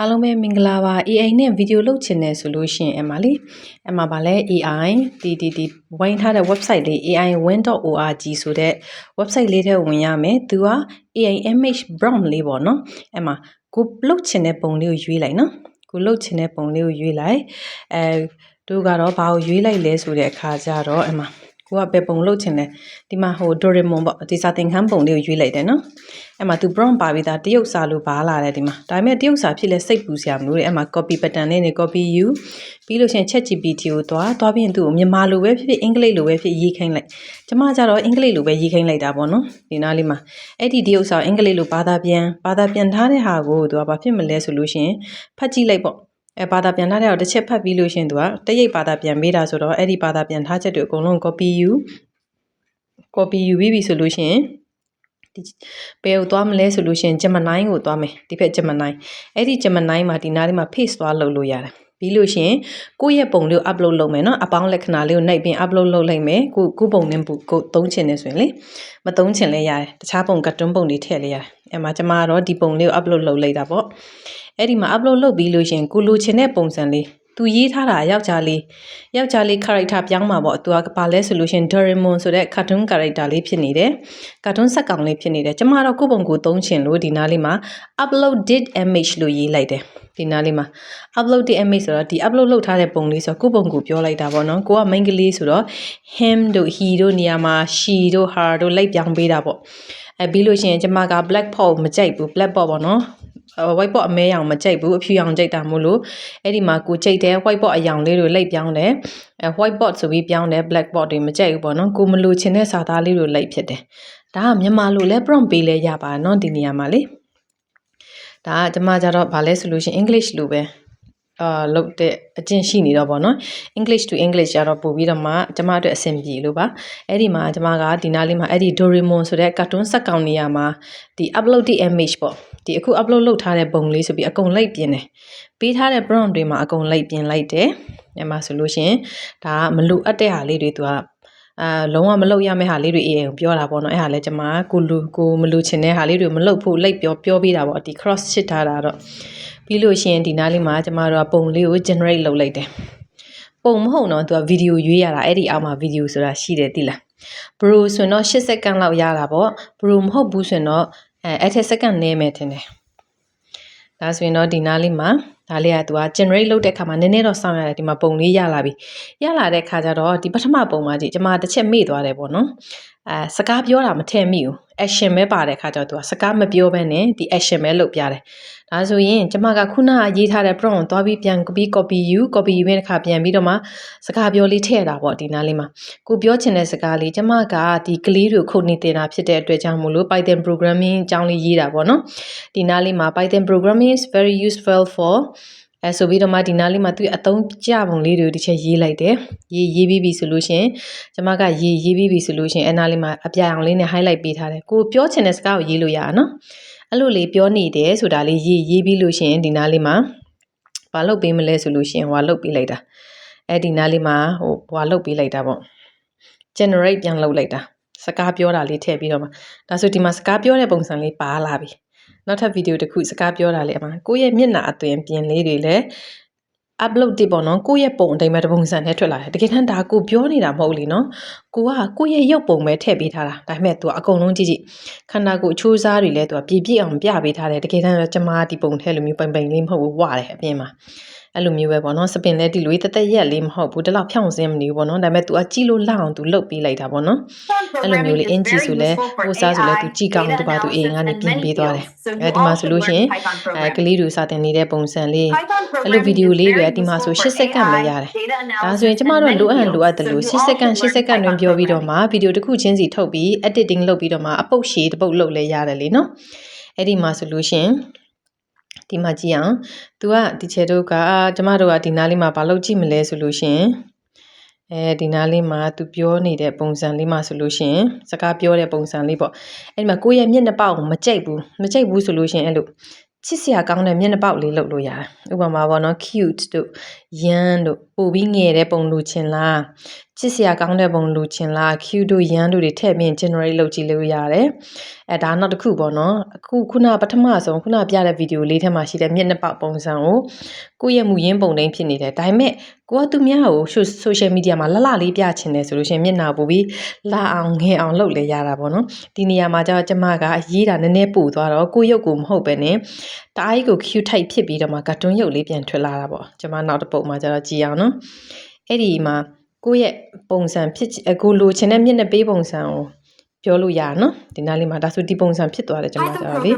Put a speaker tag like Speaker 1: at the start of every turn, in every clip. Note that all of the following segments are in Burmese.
Speaker 1: အားလုံးပဲမင်္ဂလာပါ AI နဲ့ဗီဒီယိုလုပ်ချင်တယ်ဆိုလို့ရှိရင်အမလေးအမပါလဲ AI ဒီဝိုင်းထားတဲ့ website လေး ai1.org ဆိုတဲ့ website လေးထဲဝင်ရမယ်သူက AI image prompt လေးပေါ့နော်အမကိုလုပ်ချင်တဲ့ပုံလေးကိုရွေးလိုက်နော်ကိုလုပ်ချင်တဲ့ပုံလေးကိုရွေးလိုက်တို့ကတော့ဘာကိုရွေးလိုက်လဲဆိုတဲ့အခါကျတော့အမကိုကပဲပုံလုပ်ချင်တယ်ဒီမှာဟို Doraemon ပေါ့ဒီစာသင်ခန်းပုံလေးကိုရွေးလိုက်တယ်နော်အဲ့မှာသူ prompt ပါပြီးသားတရုတ်စာလို့ပါလာတယ်ဒီမှာဒါပေမဲ့တရုတ်စာဖြစ်လဲစိတ်ပူစရာမလိုတဲ့အဲ့မှာ copy button လေးနဲ့ copy ယူပြီးလို့ရှိရင် ChatGPT ကိုသွားပြီးရင်သူ့ကိုမြန်မာလိုပဲဖြစ်အင်္ဂလိပ်လိုပဲဖြစ်ရေးခိုင်းလိုက်ကျမကျတော့အင်္ဂလိပ်လိုပဲရေးခိုင်းလိုက်တာပေါ့နော်ဒီနားလေးမှာအဲ့ဒီတရုတ်စာအင်္ဂလိပ်လိုဘာသာပြန်ထားတဲ့ဟာကိုသူကဘာဖြစ်မလဲဆိုလို့ရှိရင်ဖတ်ကြည့်လိုက်ပေါ့ဘာသာပြန်ထားတဲ့တော့တစ်ချက်ဖတ်ပြီးလို့ရှိရင်သူကတရိပ်ဘာသာပြန်ပေးတာဆိုတော့အဲ့ဒီဘာသာပြန်ထားချက်တွေအကုန်လုံး copy ယူပြီးပြီဆိုလို့ရှိရင်ဘယ်ကိုသွားမလဲဆိုလို့ရှိရင် Gemini ကိုသွားမယ်ဒီဘက် Gemini အဲ့ဒီ Gemini မှာဒီနားလေးမှာ paste သွားလုပ်လို့ရတယ်ပြီးလို့ရှိရင်ကိုယ့်ရဲ့ပုံလေးကို upload လုပ်မယ်နော်အပေါင်းလက္ခဏာလေးကိုနှိပ်ပြီး upload လုပ်လိုက်မယ်ကိုပုံနဲ့ကိုသုံးချင်နေဆိုရင်လေမသုံးချင်လဲရတယ်တခြားပုံကတ်တွန်းပုံတွေထည့်လဲရတယ်အဲ့မှာကျမကတော့ဒီပုံလေးကို upload လုပ်လိုက်တာပေါ့အဲ့ဒီမှာ upload လုပ်ပြီးလို့ရှိရင်ကိုလိုချင်တဲ့ပုံစံလေးသူရေးထားတာယောက်ျားလေး character ပြောင်းမှာပေါ့သူကဘာလဲဆိုလို့ရှင် Doraemon ဆိုတဲ့ cartoon character လေးဖြစ်နေတယ် cartoon ဇာတ်ကောင်လေးဖြစ်နေတယ်ကျမတော့ကိုပုံကိုသုံးချင်လို့ဒီနားလေးမှာ uploaded image လို့ရေးလိုက်တယ်ဒီနားလေးမှာ uploaded image ဆိုတော့ဒီ upload လုပ်ထားတဲ့ပုံလေးဆိုတော့ကိုပုံကိုပြောလိုက်တာပေါ့နော်ကိုက main ကလေးဆိုတော့ him တို့ he တို့နေရာမှာ she တို့ her တို့လိုက်ပြောင်းပေးတာပေါ့ပြီးလို့ရှိရင်ကျမက black pot မကြိုက်ဘူး black pot ပေါ့နော်white pot အမဲရောင်မကြိုက်ဘူးအဖြူရောင်ကြိုက်တာမို့လို့အဲ့ဒီမှာကိုကြိုက်တဲ့ white pot အရောင်လေးတွေလိုက်ပြောင်းတယ်white pot ဆိုပြီးပြောင်းတယ် black pot တွေမကြိုက်ဘူးပေါ့နော်ကိုမလိုချင်တဲ့စာသားလေးတွေလိုက်ဖြစ်တယ်ဒါကမြန်မာလိုလဲ prompt ပေးလဲရပါเนาะဒီနေရာမှာလေဒါကကျမကြတော့ဗာလဲဆိုလို့ရှိရင် English လိုပဲလုပ်တဲ့အကျင့်ရှိနေတော့ဗောနော် English to English ကြတော့ပို့ပြီးတော့မှကျမအတွက်အဆင်ပြေလို့ပါအဲ့ဒီမှာကျမကဒီနားလေးမှာအဲ့ဒီ Doraemon ဆိုတဲ့ cartoon ဇာတ်ကောင်နေရာမှာဒီ upload image ပေါ့ဒီအခု upload လုပ်ထားတဲ့ပုံလေးဆိုပြီးအကုန်လိုက်ပြင်တယ်ပေးထားတဲ့ prompt တွေမှာအကုန်လိုက်ပြင်လိုက်တယ်ညမှာဆိုလို့ရှိရင်ဒါကမလိုအပ်တဲ့ဟာလေးတွေသူကလုံးဝမလုပ်ရမယ့်ဟာလေးတွေအေးအောင်ပြောတာပေါ့နော်အဲ့ဟာလဲကျမကိုမလိုချင်တဲ့ဟာလေးတွေမလုပ်ဖို့လိုက်ပြောပေးတာပေါ့ဒီ cross ချစ်ထားတာတော့ပြီးလို့ရှိရင်ဒီနားလေးမှာကျမတို့ကပုံလေးကို generate လုပ်လိုက်တယ်ပုံမဟုတ်တော့သူကဗီဒီယိုရွေးရတာအဲ့ဒီအောက်မှာဗီဒီယိုဆိုတာရှိတယ်သိလား bro ဆိုရင်တော့8စက္ကန့်လောက်ရတာပေါ့ bro မဟုတ်ဘူးဆိုရင်တော့အဲ့ထက်စက္ကန့်နည်းမယ်ထင်တယ်ဒါဆိုရင်တော့ဒီနားလေးမှာဒါလေးကသူက generate လုပ်တဲ့အခါမှာနည်းနည်းတော့စောင့်ရတယ်ဒီမှာပုံလေးရလာပြီရလာတဲ့အခါကျတော့ဒီပထမပုံမှာကြည့်ကျမတစ်ချက်မေ့သွားတယ်ပေါ့နော်စကားပြောတာမထည့်မိဘူး action ပဲပါတဲ့အခါကျတော့သူကစကားမပြောဘဲနဲ့ဒီ action ပဲလုပ်ပြတယ်ဒါဆိုရင်ကျမကခုနရေးထားတဲ့ prompt ကိုသွားပြီးပြန်ပြီး copy ယူတဲ့အခါပြန်ပြီးတော့မှစကားပြောလေးထည့်တာပေါ့ဒီနားလေးမှာကိုပြောချင်တဲ့စကားလေးကျမကဒီကလေးတွေကိုခုတ်နေတင်တာဖြစ်တဲ့အတွက်ကြောင့်မို့လို့ Python programming အကြောင်းလေးရေးတာပေါ့နော်ဒီနားလေးမှာ Python programming is very useful for ဆိုပြီးတော့မှဒီနားလေးမှာသူ့အသုံးကျပုံလေးတွေကိုတစ်ချက်ရေးလိုက်တယ်ရေးပြီးပြီဆိုလို့ရှင်ကျမကရေးပြီးပြီဆိုလို့ရှင်အဲ့နားလေးမှာအပြအောင်လေးနဲ့ highlight ပေးထားတယ်ကိုပြောချင်တဲ့စကားကိုရေးလို့ရအောင်နော်အဲ့လိုလေးပြောနေတယ်ဆိုတာလေးရေးပြီးလို့ရှင်ဒီနားလေးမှာဘာလုပ်ပေးမလဲဆိုလို့ရှင်ဟိုလုပ်ပေးလိုက်တာအဲ့ဒီနားလေးမှာဟိုလုပ်ပေးလိုက်တာပေါ့ generate ပြန်လုပ်လိုက်တာစကားပြောတာလေးထည့်ပြီးတော့မှဒါဆိုဒီမှာစကားပြောတဲ့ပုံစံလေးပါလာပြီနောက်ထပ်ဗီဒီယိုတစ်ခုစကားပြောတာလေးအမှကိုယ့်ရဲ့မျက်နှာအသွင်ပြင်လေးတွေလည်း upload တစ်ပေါ့နော်ကိုယ့်ရဲ့ပုံအတိုင်းပဲတပုံစံနဲ့ထွက်လာတယ်တကယ်တမ်းဒါကိုပြောနေတာမဟုတ်လေနော်ကိုကကိုယ့်ရဲ့ရုပ်ပုံပဲထည့်ပေးထားတာဒါပေမဲ့ तू အကုန်လုံးကြည့်ခန္ဓာကိုယ်အချိုးစားတွေလည်း तू ပြည့်အောင်ပြပေးထားတယ်တကယ်တမ်းကျမဒီပုံထည့်လို့မျိုးပိန်လေးမဟုတ်ဘူးဝတယ်အပြင်မှာအဲ့လိုမျိုးပဲပေါ့နော်စပင်လဲဒီလိုတက်ရက်လေးမဟုတ်ဘူးဒီလောက်ဖြောင့်စင်းမနေဘူးပေါ့နော်ဒါပေမဲ့ तू ကြည့်လို့လောက်အောင် तू လုတ်ပေးလိုက်တာပေါ့နော်အဲ့လိုမျိုးလေးအင်ဂျီဆိုလဲဟိုစားဆိုလဲ तू ကြည့်ကောင်း तू ပါ तू အေးငါနေပြင်ပေးသွားတယ်ဒီမှာဆိုလို့ရှိရင်ကလေးတွေစတင်နေတဲ့ပုံစံလေးအဲ့လိုဗီဒီယိုလေးတွေဒီမှာဆို8စက္ကန့်ပဲရတယ်ဒါဆိုရင်ကျမတို့လိုအပ်တယ်လို့8စက္ကန့်တွင်ပြောပြီးတော့မှဗီဒီယိုတစ်ခုချင်းစီထုတ်ပြီး editing လုပ်ပြီးတော့မှအပုတ်ရှည်တစ်ပုတ်လုပ်လဲရတယ်လေနော်အဲ့ဒီမှာဆိုလို့ရှိရင်ဒီမှာကြည့်အောင် तू ကဒီချေတို့ကကျမတို့ကဒီနားလေးမှာဘာလုပ်ကြည့်မလဲဆိုလို့ရှိရင်ဒီနားလေးမှာ तू ပြောနေတဲ့ပုံစံလေးမှာဆိုလို့ရှိရင်စကားပြောတဲ့ပုံစံလေးပေါ့အဲ့ဒီမှာကိုယ့်ရဲ့မျက်နှာပေါက်ကိုမကြိုက်ဘူးဆိုလို့ရှိရင်အဲ့လိုချစ်စရာကောင်းတဲ့မျက်နှာပေါက်လေးလုပ်လို့ရတယ်ဥပမာပေါ့နော် cute တို့ young တို့ပိုပြီးငယ်တဲ့ပုံလိုချင်လား ချစ်စရာကောင်းတဲ့ပုံလူချင်လား Q တို့ရန်တို့တွေထည့်ပြီး generate လုပ်ကြည့်လို့ရတယ်ဒါနောက်တစ်ခုပေါ့နော်အခုခုနပထမဆုံးခုနပြတဲ့ဗီဒီယိုလေးထဲမှာရှိတဲ့မျက်နှာပေါက်ပုံစံကိုကိုယ့်ရဲ့မူရင်းပုံတိုင်းဖြစ်နေတယ်ဒါပေမဲ့ကိုကသူများကို social media မှာလှလေးပြချင်တယ်ဆိုလို့ရှိရင်မျက်နှာပို့ပြီးလာအောင်ငယ်အောင်လုပ်လေရတာပေါ့နော်ဒီနေရာမှာကျတော့ကျမကရေးတာနည်းနည်းပို့သွားတော့ကိုယ့်ရုပ်ကိုမဟုတ်ပဲနဲ့တအားကြီးကို cute type ဖြစ်ပြီးတော့မှကာတွန်းရုပ်လေးပြန်ထွက်လာတာပေါ့ကျမနောက်တစ်ပုတ်မှာကျတော့ကြည့်အောင်နော်အဲ့ဒီမှာကိုယ့်ရဲ့ပုံစံဖြစ်ကိုလိုချင်တဲ့မျက်နှာပေးပုံစံကိုပြောလို့ရနော်ဒီနားလေးမှာဒါဆိုဒီပုံစံဖြစ်သွားတယ်ကျွန်မကျတော့လေ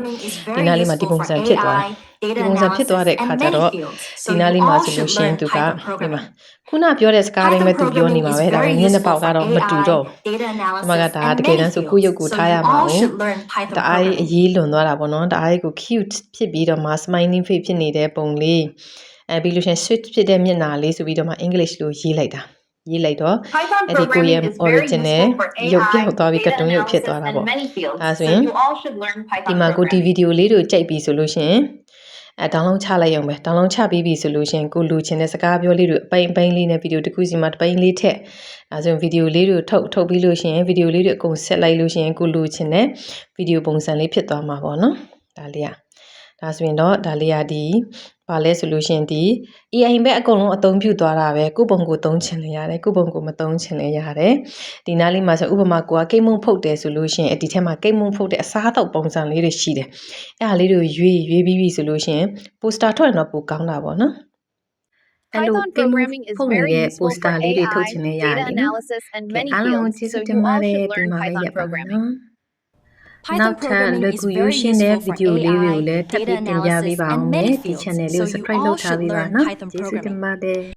Speaker 1: ဒီနားလေးမှာဒီပုံစံဖြစ်သွားတယ်ဒီပုံစံဖြစ်သွားတဲ့အခါကျတော့ဒီနားလေးမှာဆိုလို့ရှိရင်သူကဒီမှာခုနပြောတဲ့စကားတိုင်းပဲသူပြောနေမှာပဲဒါပေမဲ့မျက်နှာပေါက်ကတော့မတူတော့ကျွန်မကဒါတကယ်တမ်းဆိုကိုရုပ်ကိုထားရမှာ哦ဒါအားအရေးလွန်သွားတာပေါ့နော်ဒါအားကို cute ဖြစ်ပြီးတော့မှ smiling face ဖြစ်နေတဲ့ပုံလေးပြီးလို့ရှိရင် sweet ဖြစ်တဲ့မျက်နှာလေးဆိုပြီးတော့မှ English လို့ရေးလိုက်တာရေးလိုက်တော့အဲ့ဒီကိုရဲ့ original ရုပ်ပြောက်သွားပြီးကတ်တုံးရုပ်ဖြစ်သွားတာပေါ့ဒါဆိုရင်ဒီမှာကိုဒီဗီဒီယိုလေးတို့ကြိုက်ပြီဆိုလို့ရှိရင်download ချလိုက်ရုံပဲ download ချပြီးပြီဆိုလို့ရှိရင်ကိုလူချင်တဲ့စကားပြောလေးတွေအပိုင်းလေးနဲ့ဗီဒီယိုတစ်ခုစီမှာတစ်ပိုင်းလေးထည့်ဒါဆိုရင်ဗီဒီယိုလေးတွေထုတ်ပြီးလို့ရှိရင်ဗီဒီယိုလေးတွေအကုန်ဆက်လိုက်လို့ရှိရင်ကိုလူချင်တဲ့ဗီဒီယိုပုံစံလေးဖြစ်သွားမှာပေါ့နော်ဒါလေးဒါဆိုရင်တော့ဒါလေးဒီပါလဲဆိုလို့ရှိရင်ဒီ AI ပဲအကုန်လုံးအသုံးပြုသွားတာပဲကိုပုံကိုသုံးချင်လေရတယ်ကိုပုံကိုမသုံးချင်လေရတယ်ဒီနားလေးမှာဆိုဥပမာကိုကကိတ်မုံဖုတ်တယ်ဆိုလို့ရှိရင်ဒီထဲမှာကိတ်မုံဖုတ်တဲ့အစားအသောက်ပုံစံလေးတွေရှိတယ်အဲ့ဒါလေးတွေရွေးပြီးပြီဆိုလို့ရှိရင် poster ထွက်ရင်တော့ပိုကောင်းတာပေါ့နော်
Speaker 2: Python programming is very useful for AI, data analysis, and many fields, so you all should learn Python programming.
Speaker 1: Python programming is very useful for AI, data analysis, and many fields, so you all should learn Python programming.